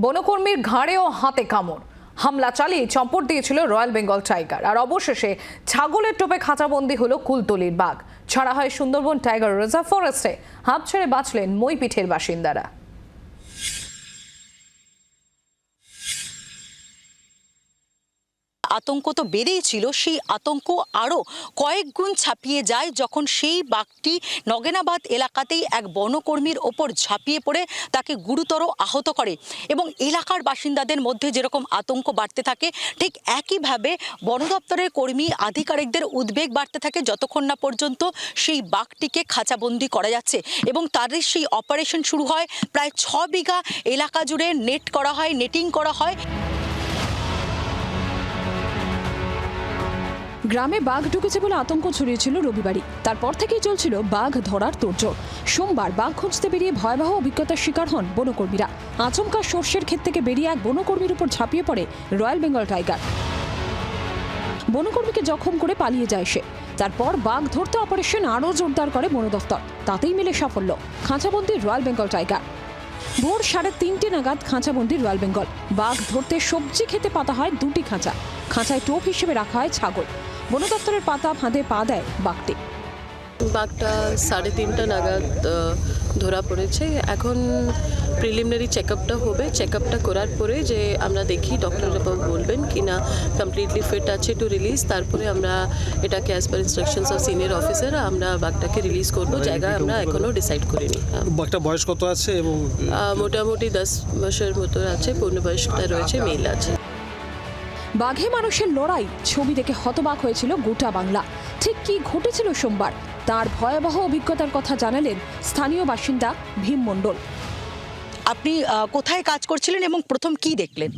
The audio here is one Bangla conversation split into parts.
বনকর্মীর ঘাড়ে ও হাতে কামড়, হামলা চালিয়ে চম্পট দিয়েছিল রয়্যাল বেঙ্গল টাইগার। আর অবশেষে ছাগলের টোপে খাঁচাবন্দি হলো কুলতলির বাঘ। ছাড়া হয় সুন্দরবন টাইগার রিজার্ভ ফরেস্টে। হাঁপ ছেড়ে বাঁচলেন মইপিঠের বাসিন্দারা। আতঙ্ক তো বেড়েই ছিল, সেই আতঙ্ক আরও কয়েক গুণ ছাপিয়ে যায় যখন সেই বাঘটি নগেনাবাদ এলাকাতেই এক বনকর্মীর ওপর ঝাঁপিয়ে পড়ে তাকে গুরুতর আহত করে। এবং এলাকার বাসিন্দাদের মধ্যে যেরকম আতঙ্ক বাড়তে থাকে, ঠিক একইভাবে বন দপ্তরের কর্মী আধিকারিকদের উদ্বেগ বাড়তে থাকে যতক্ষণ না পর্যন্ত সেই বাঘটিকে খাঁচাবন্দি করা যাচ্ছে। এবং তাদের সেই অপারেশন শুরু হয়। প্রায় 6 বিঘা এলাকা জুড়ে নেটিং করা হয়। গ্রামে বাঘ ঢুকেছে বলে আতঙ্ক ছড়িয়েছিল রবিবারই। তারপর থেকেই চলছিল বাঘ ধরার তোড়জোড়। সোমবার বাঘ খুঁজতে বেরিয়ে ভয়াবহ অভিজ্ঞতার শিকার হন বনকর্মীরা। আচমকা সর্ষের ক্ষেত থেকে বেরিয়ে এক বনকর্মীর উপর ঝাঁপিয়ে পড়ে রয়্যাল বেঙ্গল টাইগার। বনকর্মীকে জখম করে পালিয়ে যায় সে। তারপর বাঘ ধরতে অপারেশন আরও জোরদার করে বন দফতর। তাতেই মেলে সাফল্য, খাঁচাবন্দি রয়্যাল বেঙ্গল টাইগার। ভোর 3:30 নাগাদ খাঁচাবন্দি রয়্যাল বেঙ্গল। বাঘ ধরতে সবজি খেতে পাতা হয় 2টি খাঁচা। খাঁচায় টোপ হিসেবে রাখা হয় ছাগল। বন দপ্তরের পাতা ফাঁদে পা দেয় বাঘটি। বাঘটা 3:30 নাগাদ ধরা পড়েছে। এখন প্রিলিমিনারি চেকআপটা হবে। চেকআপটা করার পরে যে আমরা দেখি ডক্টর বলবেন কি না কমপ্লিটলি ফিট আছে টু রিলিজ, তারপরে আমরা এটাকে as per instructions of senior officer আমরা বাঘটাকে রিলিজ করবো। জায়গা আমরা এখনও ডিসাইড করিনি। বাঘটা বয়স কত আছে? এবং মোটামুটি 10 বছরের মতো আছে, পূর্ণবয়স্কতা রয়েছে, মেল আছে। বাঘে মানুষের লড়াই ছবি দেখে হতবাক হয়েছিল গোটা বাংলা। ঠিক কি ঘটেছিল সোমবার, তার ভয়াবহ অভিজ্ঞতার কথা জানালেন স্থানীয় বাসিন্দা ভীম মণ্ডল। আপনি কোথায় কাজ করছিলেন এবং প্রথম কি দেখলেন?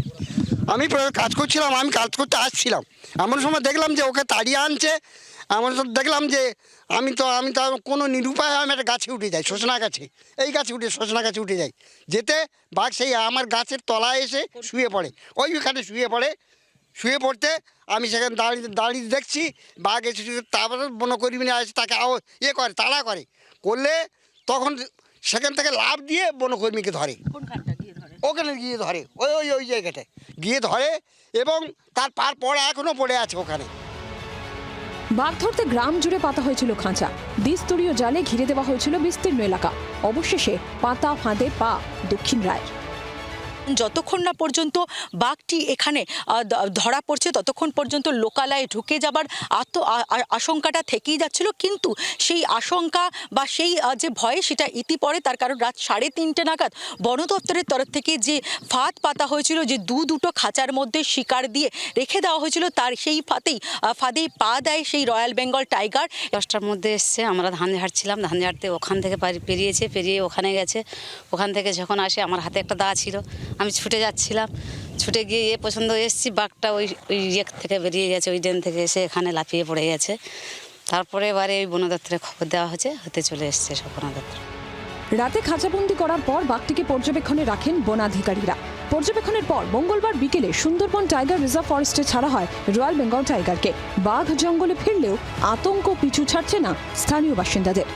আমি কাজ করছিলাম, আমি কাজ করতে আসছিলাম। এমন সময় দেখলাম যে ওকে তাড়িয়ে আনছে। এমন সময় দেখলাম যে আমি তো কোনো নিরুপায় আমি একটা গাছে উঠে যাই, শোষণা গাছে, এই গাছে উঠে শোষণা গাছে উঠে যাই। যেতে বাঘ সেই আমার গাছের তলায় এসে শুয়ে পড়ে, ওইখানে শুয়ে পড়তে আমি সেখানে দাঁড়িয়ে দেখছি বাঘ এসে, তারপরে বনকর্মী আসে তাকে করে তাড়া করলে তখন সেখান থেকে লাফ দিয়ে বনকর্মীকে ধরে, ওখানে গিয়ে ধরে, ওই জায়গাটায় গিয়ে ধরে এবং তার পর এখনো পড়ে আছে ওখানে। বাঘ ধরতে গ্রাম জুড়ে পাতা হয়েছিল খাঁচা। দ্বিস্তরীয় জালে ঘিরে দেওয়া হয়েছিল বিস্তীর্ণ এলাকা। অবশেষে পাতা ফাঁদে পা দক্ষিণ রায়ের। যতক্ষণ না পর্যন্ত বাঘটি এখানে ধরা পড়ছে ততক্ষণ পর্যন্ত লোকালয়ে ঢুকে যাবার আশঙ্কাটা থেকেই যাচ্ছিল। কিন্তু সেই আশঙ্কা বা সেই যে ভয়ে সেটা ইতি পড়ে। তার কারণ রাত 3:30 নাগাদ বন দপ্তরের তরফ থেকে যে ফাঁদ পাতা হয়েছিল, যে দুটো খাঁচার মধ্যে শিকার দিয়ে রেখে দেওয়া হয়েছিল, তার সেই ফাঁদেই পা দেয় সেই রয়্যাল বেঙ্গল টাইগার। 10টার মধ্যে এসছে, আমরা ধান ঝাড়ছিলাম, ধান ঝাড়তে ওখান থেকে পেরিয়ে ওখানে গেছে। ওখান থেকে যখন আসে আমার হাতে একটা দা ছিল, আমি ছুটে যাচ্ছিলাম, ছুটে গিয়ে পছন্দ এসেছি, বাঘটা ওই থেকে বেরিয়ে গেছে, ওই ড্রেন থেকে এসে এখানে লাফিয়ে পড়ে গেছে। তারপরে এবারে ওই বন দপ্তরে খবর দেওয়া হতে চলে এসছে সব বন দপ্তর। রাতে খাঁচাবন্দি করার পর বাঘটিকে পর্যবেক্ষণে রাখেন বনাধিকারীরা। পর্যবেক্ষণের পর মঙ্গলবার বিকেলে সুন্দরবন টাইগার রিজার্ভ ফরেস্টে ছাড়া হয় রয়্যাল বেঙ্গল টাইগারকে। বাঘ জঙ্গলে ফিরলেও আতঙ্ক পিছু ছাড়ছে না স্থানীয় বাসিন্দাদের।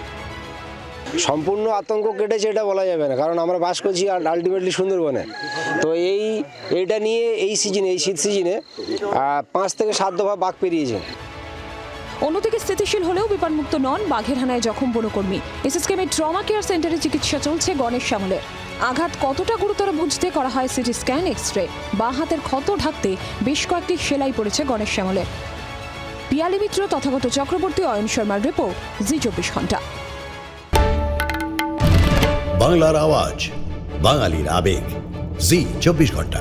সম্পূর্ণ আতঙ্ক কেটেছে এটা বলা যাবে না, কারণ আমরা বাস করছি আলটিমেটলি সুন্দরবনে। তো এইটা নিয়ে এই শীত সিজনে 5 থেকে 7 দফা বাঘ পেরিয়েছে। অন্যদিকে স্থিতিশীল হলেও বিপদমুক্ত নন বাঘের হানায় জখম বনকর্মী। এসএসকেএম ট্রমা কেয়ার সেন্টারে চিকিৎসা চলছে গণেশ শ্যামলের। আঘাত কতটা গুরুতর বুঝতে করা হয় সিটি স্ক্যান, এক্সরে। বাঁ হাতের ক্ষত ঢাকতে বেশ কয়েকটি সেলাই পড়েছে গণেশ শ্যামলের। পিয়ালি মিত্র, তথাগত চক্রবর্তী, অয়ন শর্মার রিপোর্ট, জি 24 ঘন্টা। বাংলার আওয়াজ, বাঙালির আবেগ, জি 24 ঘন্টা।